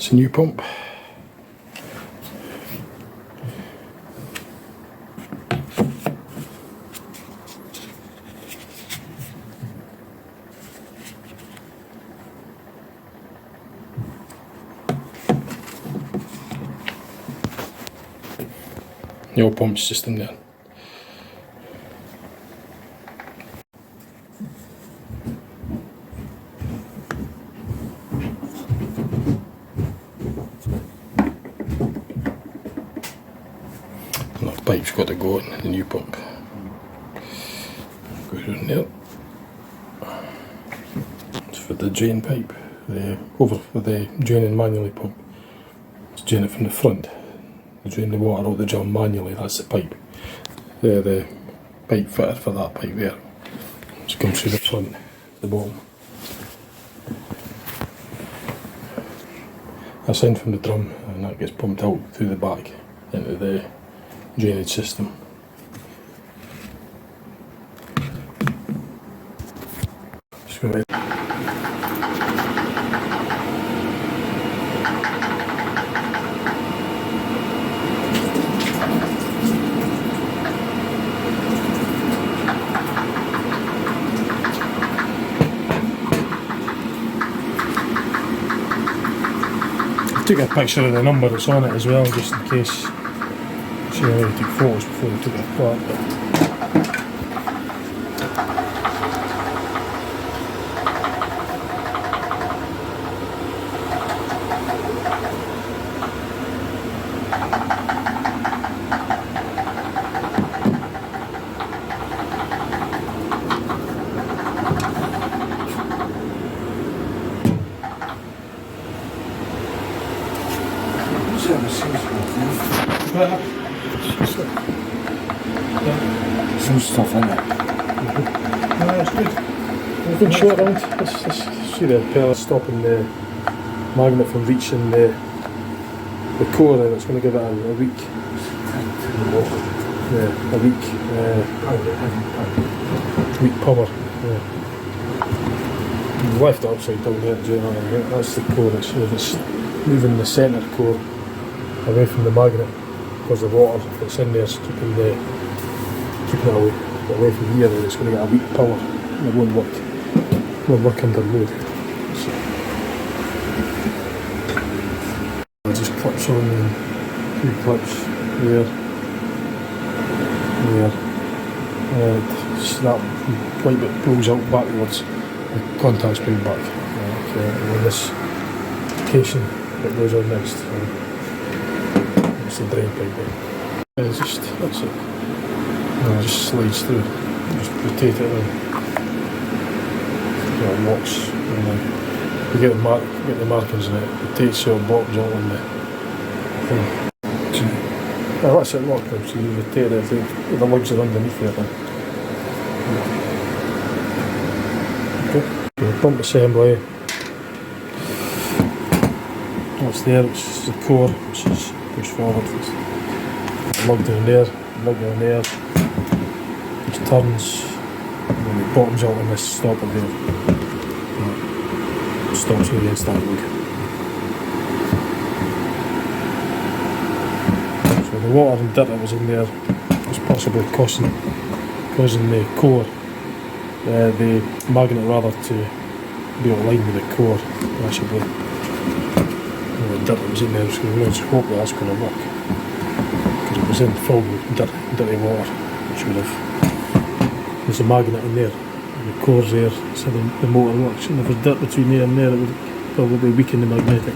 It's a new pump. The old pump system there. And that pipe's got to go in the new pump. Goes in there. It's for the drain pipe. Over for the draining manually pump. It's drain it from the front. Drain the water out the drum manually, that's the pipe. The pipe fitted for that pipe there. It's come through the front, the bottom. That's in from the drum and that gets pumped out through the back into the drainage system. Just going to took a picture of the number that's on it as well, just in case. See, I already took photos before I took it apart. Some stuff in it. No, it's good. Nothing short around. See the pellet stopping the magnet from reaching the core there. It's going to give it a weak. Yeah, a weak power. Yeah. You left it upside down there, that's the core. It's moving the centre core away from the magnet because the water that's in there is keeping it away from here, and it's going to get a weak power and it won't work under load. So it just clips on the 2 clips there, and that pipe it pulls out backwards, the contact's going back. Okay, and then this casing that goes on next. It's the drain pipe there. That's it. And it just slides through. Just rotate it and it locks. And then you get the markings in it. Rotates so it bottoms out on the thing. So, that's it locked now, so you rotate it. The lugs are underneath there then. Okay. Pump assembly. What's there? It's the core, which is pushed forward. It's lug down there, lug down there. It turns, and then it bottoms out on this stopper there. It stops against that lug. So the water and dirt that was in there was possibly causing the core, the magnet rather, to be aligned with the core, possibly. The dirt that was in there, so we just hope that that's going to work, because it was filled with dirty water, which would have. There's a magnet in there, and the core's there, so the motor works. And if there's dirt between there and there, it would probably weaken the magnetic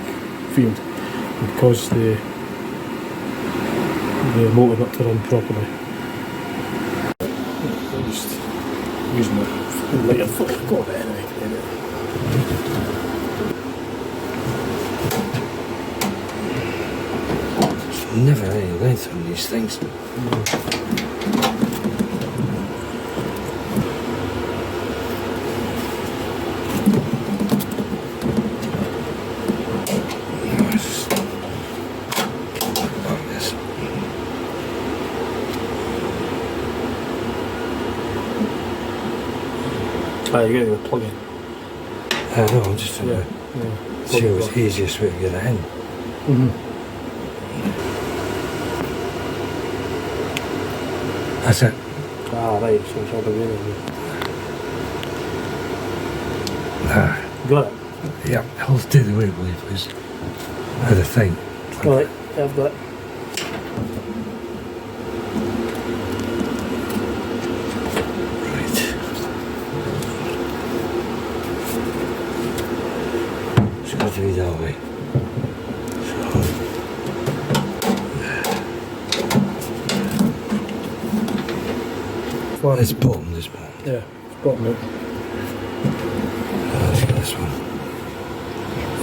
field and cause the motor not to run properly. I'm just using the lighter foot. I've got it anyway. Never any length on these things. You got to plug in. I know, I'm just trying to see what's the easiest way to get it in. That's it. Ah, right, so it's all the way there. Ah, Got it? yeah, hold do the weight, will you, please? With the thing. Alright, yeah, I've got it. Right. It's got to be that way. So, this bottom. Yeah, it's bottom out. Let's get this one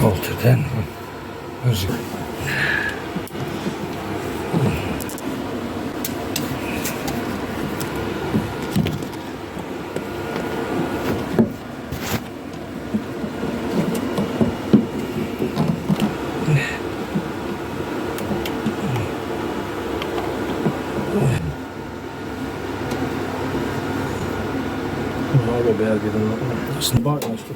altered in. Where's it? I'll go better than that one. That's the back, actually.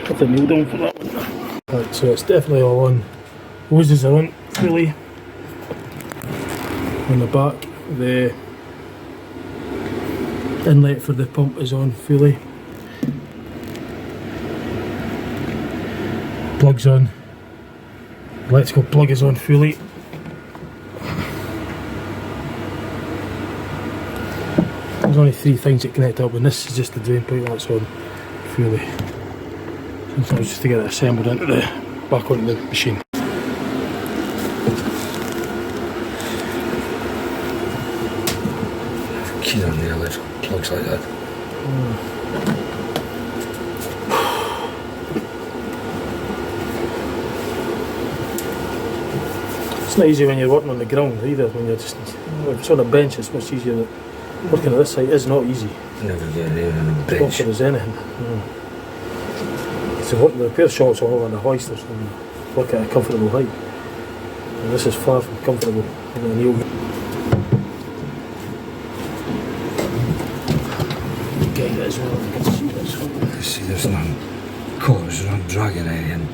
Put the nail down for that one. Right, so it's definitely all on. Hoses are on fully. On the back, the inlet for the pump is on fully. Plug's on. Electrical plug is on fully. There's only 3 things that connect up, and this is just the drain pipe that's on fully. So it's just to get it assembled into the back onto the machine. Keen on the electrical plugs like that. It's not easy when you're working on the ground either. When you're just, if it's on a bench, it's much easier. Working at this site is not easy. Never get in on a Not bench. for us anything. So work the repair shops all on the hoisters and work at a comfortable height. And this is far from comfortable. And you'll get it as well. You can see this one. You see, there's none cords, none dragging anything.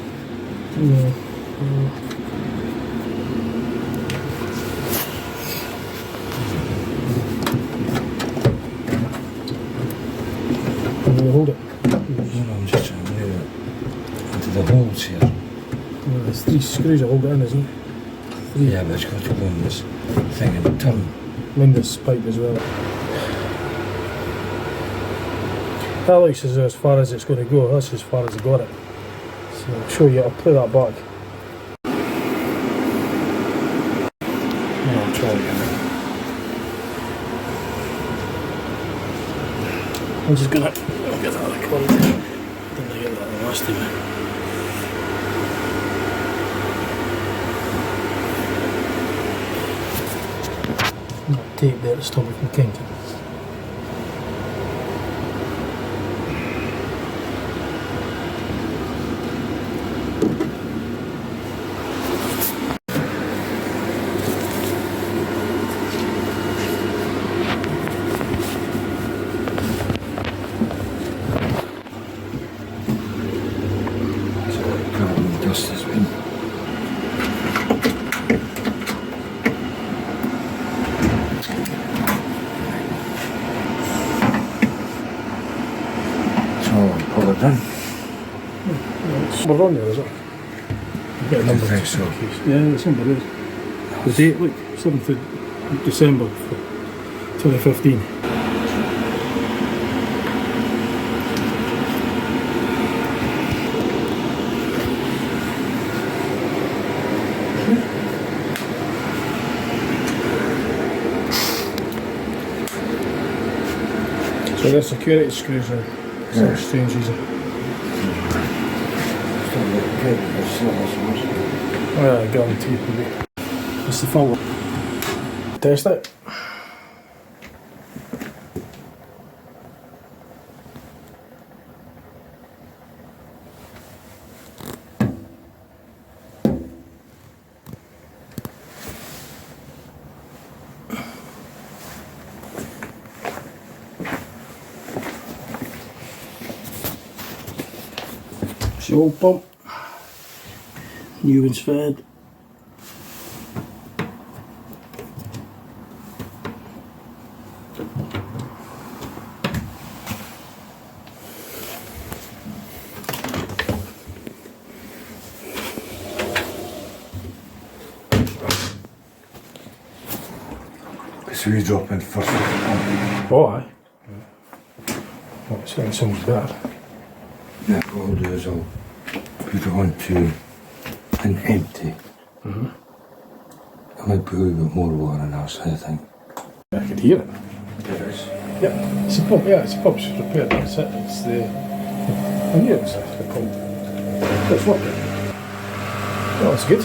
Can you hold it? No, I'm just trying to move it into the holes here. No, there's 3 screws that hold it in, isn't it? 3. Yeah, but it's got to go in this thing and turn. And this pipe as well. That looks as far as it's going to go. That's as far as I got it. So I'll show you. I'll play that back. No, I'll try again. I'm just gonna get that recorded. Didn't get that the last time. Not tape there to stop it from kinking. Carbon dust has been. It's all pulled in. We're on there, is it? Get a number. I think so. Yeah, the number is. The date, look, 7th of December 2015. So the security screws are some strange reason. Oh yeah, I guarantee it will be. It's the full one. Test it. It's the old pump. New one's fed. So you drop in first. Oh, aye. Well, it certainly sounds better. Yeah, what I'll do is I'll put it onto an empty. I might put a little bit more water in our side, I think. I could hear it. It is. Yep, it's a pump, yeah, it's a pump, it's repaired, that's it. It's the. I knew it was the pump. It's working. Oh, that's good.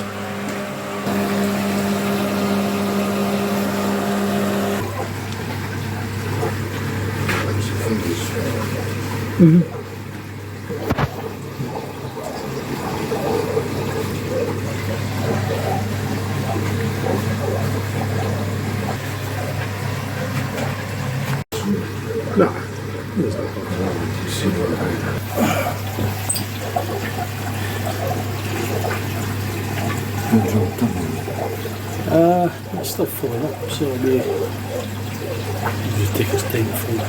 No, there's no problem. See what It's still filling up, so it'll be. It'll just take its time to fill.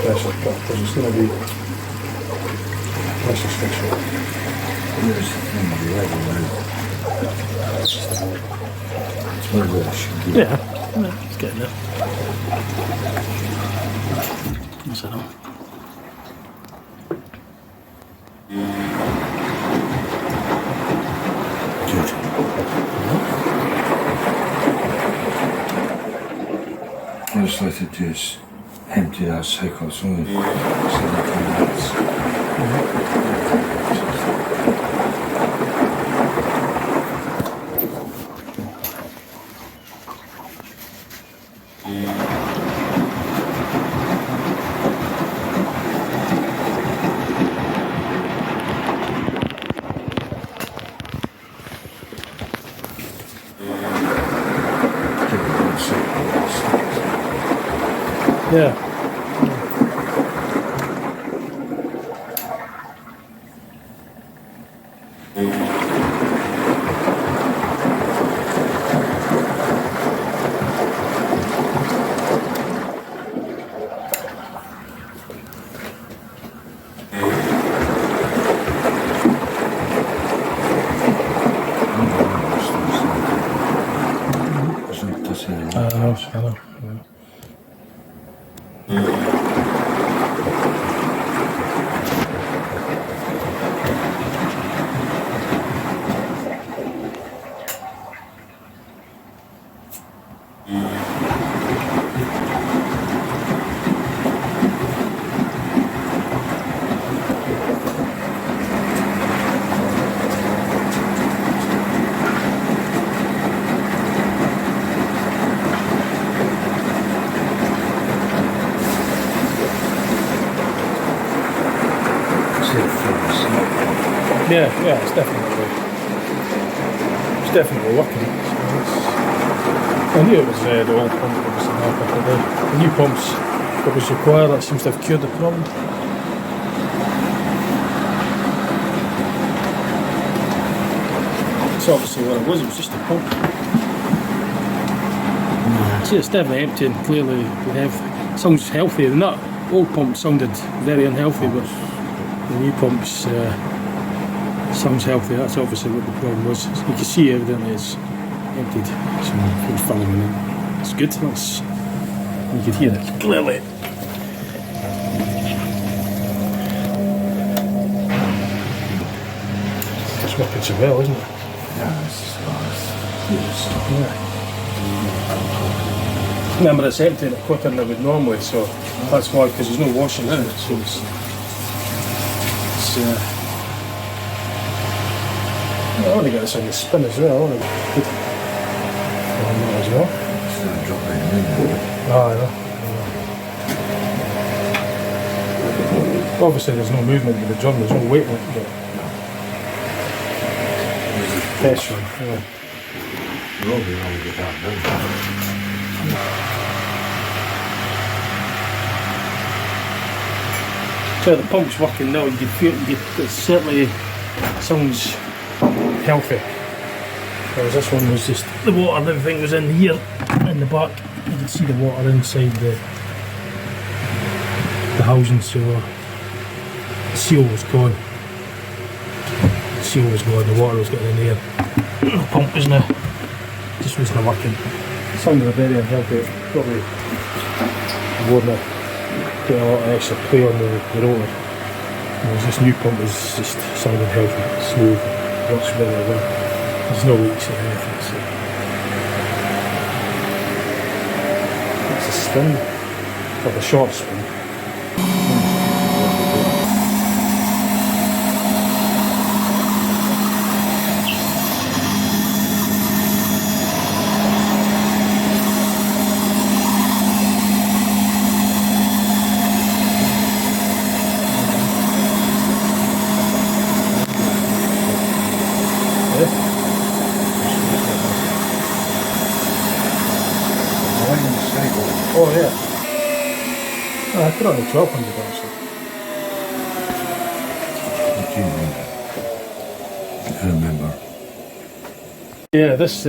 Pressure cut, because it's going to be pressure fixture. Here's the thing, the level now. It's where it should be. Yeah, it's getting there. What's that on? Good. All it's like to do is empty that cycle. It's only 17 minutes. Yeah. I know. Yeah. Yeah, it's definitely working. I knew it was the old pump that was in there, but the new pumps that was required, that seems to have cured the problem. It's obviously what it was just a pump. See, it's definitely empty and clearly we have, sounds healthy. The old pump sounded very unhealthy, but the new pumps sounds healthy. That's obviously what the problem was. You can see evidently it's emptied, so it's filling in. It's good. You can hear it clearly. It's working so well, isn't it? Yeah, it's Yeah. Remember, it's emptying it quicker than it would normally, so that's why, because there's no washing in it. So it's I want to get this on the spin as well. I want to put on that as well. I know. Obviously, there's no movement with the drum. There's no weight on it. But test run. Yeah. We'll be able to get that done. So the pump's working now. You can feel it certainly sounds healthy. Whereas this one was just the water and everything was in here in the back. You can see the water inside the housing, so the seal was gone. The seal was gone, the water was getting in there. The pump was now just wasn't working. Sounded very unhealthy. Probably wouldn't get a lot of extra play on the rotor. Whereas this new pump is just sounding healthy, smooth, works very well. There's no leaks or anything, so it's a spin, or the short spin. Oh yeah. I put on the 1200 actually. 1800. I remember. Yeah, this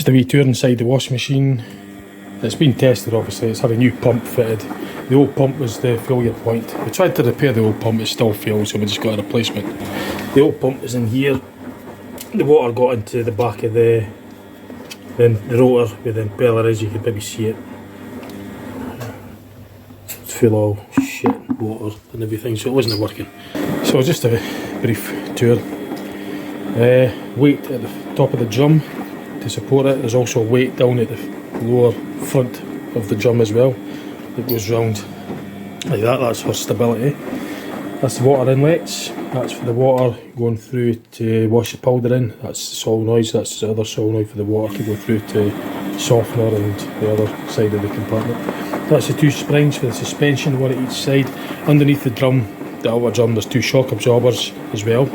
Just a wee tour inside the washing machine. It's been tested obviously, it's had a new pump fitted. The old pump was the failure point. We tried to repair the old pump, it still failed, so we just got a replacement. The old pump is in here. The water got into the back of the rotor where the impeller is, you can maybe see it. It's full of shit, water and everything, so it wasn't working. So just a brief tour. Weight at the top of the drum to support it. There's also weight down at the lower front of the drum as well. It goes round like that, that's for stability. That's the water inlets, that's for the water going through to wash the powder in. That's the solenoids, that's the other solenoid for the water to go through to softener and the other side of the compartment. That's the two springs for the suspension, one at each side. Underneath the drum, the outer drum, there's two shock absorbers as well.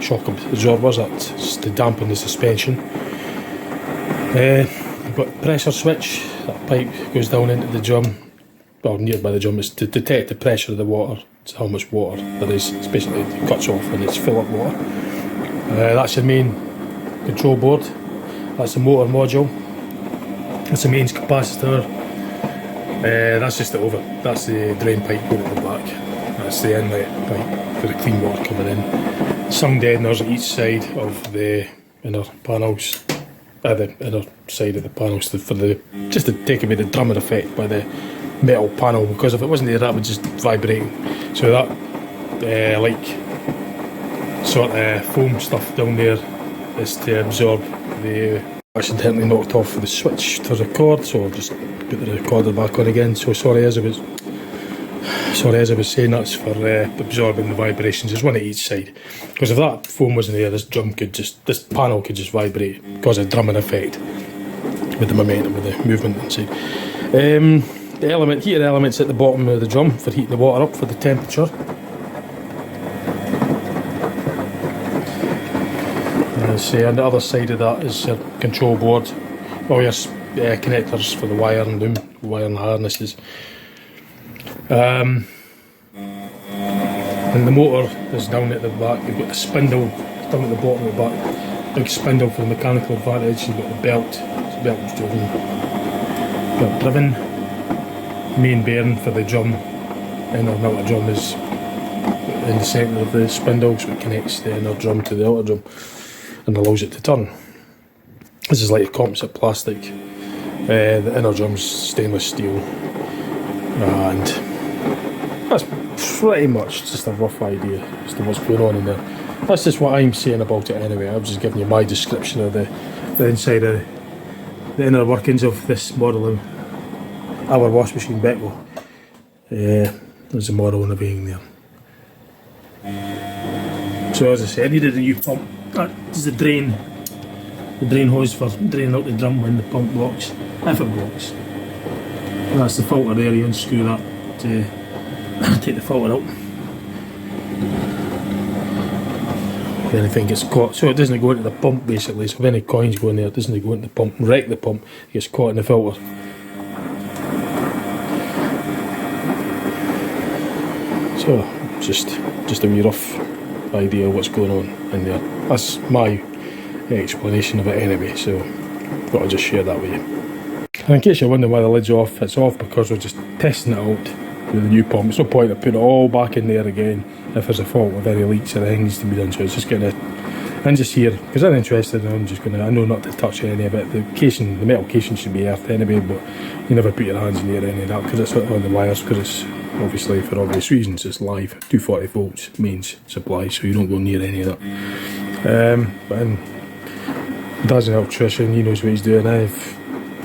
Shock absorbers, that's to dampen the suspension. You've got the pressure switch, that pipe goes down into the drum, well nearby the drum, is to detect the pressure of the water. It's how much water there is, it's basically it cuts off when it's full of water. That's the main control board, that's the motor module, that's the mains capacitor, that's just the oven, that's the drain pipe going at the back, that's the inlet pipe for the clean water coming in. Some deadeners at each side of the inner panels, the inner side of the panels just to take away the drumming effect by the metal panel, because if it wasn't there that would just vibrate. So that like sort of foam stuff down there is to absorb the. I accidentally knocked off the switch to record, so I'll just put the recorder back on again. So sorry as I was saying, that's for absorbing the vibrations. There's one at each side, because if that foam wasn't there, this panel could just vibrate, cause a drumming effect with the momentum, with the movement inside. The heater elements at the bottom of the drum for heating the water up for the temperature. On the other side of that is your control board, all your connectors for the wire and the harnesses. And the motor is down at the back. You've got the spindle down at the bottom of the back, big spindle for the mechanical advantage. You've got the belt, it's belt driven. Main bearing for the drum, inner and outer drum is in the centre of the spindle, so it connects the inner drum to the outer drum and allows it to turn. This is like a composite plastic. The inner drum's stainless steel, and that's pretty much just a rough idea as to what's going on in there. That's just what I'm saying about it anyway. I'm just giving you my description of the inside of the inner workings of this model of our wash machine Beko. There's a model and everything there. So as I said, I needed a new pump. That is the drain hose for draining out the drum when the pump blocks, if it blocks. And that's the filter there, you unscrew that to take the filter out. If anything gets caught, so it doesn't go into the pump basically, so if any coins go in there, it doesn't go into the pump and wreck the pump, it gets caught in the filter. So, just a wee rough idea of what's going on in there. That's my explanation of it anyway, so I thought I'd just share that with you. And in case you're wondering why the lid's off, it's off because we're just testing it out with the new pump. It's no point in putting it all back in there again if there's a fault with any leaks or anything needs to be done, so it's just getting it. And just here, because I'm interested, I know not to touch any of it. The metal casing should be earthed anyway, but you never put your hands near any of that because it's on the wires, because it's obviously for obvious reasons it's live 240 volts mains supply, so you don't go near any of that. But Dad's an electrician, he knows what he's doing. I've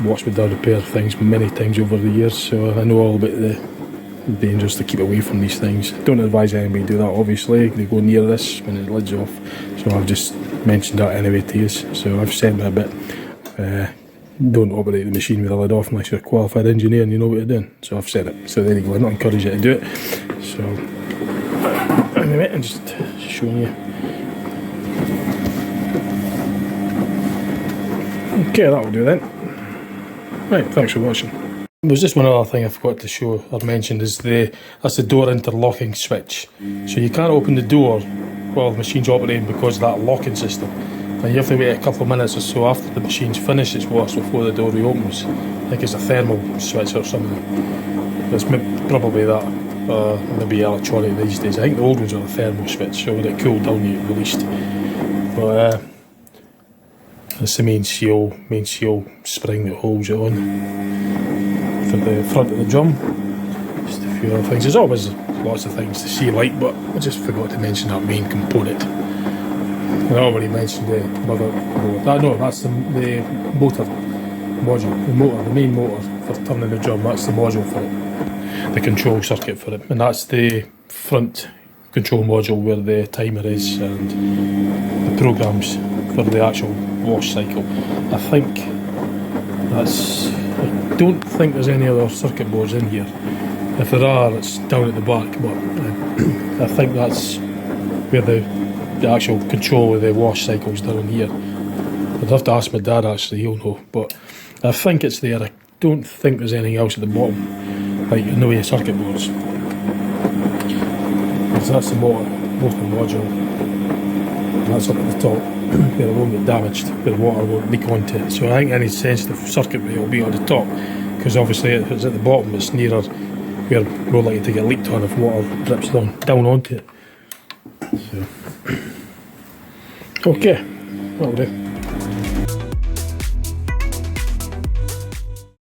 watched my dad repair things many times over the years, so I know all about the dangers to keep away from these things. Don't advise anybody to do that, obviously. They go near this when the lid's off, so I've just mentioned that anyway to you. So I've said me a bit. Don't operate the machine with the lid off unless you're a qualified engineer and you know what you're doing. So I've said it. So there you go. I'm not encouraging you to do it. So anyway, I'm just showing you. Okay, that'll do then. Right, thanks for watching. There's just one other thing I forgot to show or mention is that's the door interlocking switch. So you can't open the door while the machine's operating because of that locking system. And you have to wait a couple of minutes or so after the machine's finished its wash before the door reopens. I think it's a thermal switch or something. It's probably that, maybe electronic these days. I think the old ones are a thermal switch, so when it cooled down you released. But it's the main seal spring that holds it on. For the front of the drum, just a few other things. There's always lots of things to see like, but I just forgot to mention that main component. I already mentioned the mother board. No, that's the motor module. The main motor for turning the drum. That's the module for it, the control circuit for it, and that's the front control module where the timer is and the programs for the actual wash cycle. I don't think there's any other circuit boards in here. If there are, it's down at the back, but I think that's where the actual control of the wash cycle's down here. I'd have to ask my dad actually, he'll know, but I think it's there. I don't think there's anything else at the bottom, like in the way of circuit boards. So that's the motor module, and that's up at the top, where it won't get damaged, where the water won't leak onto it. So I think any sensitive circuitry will be on the top, because obviously if it's at the bottom, it's nearer where more likely to get leaked on if water drips down onto it. So, okay, that'll do.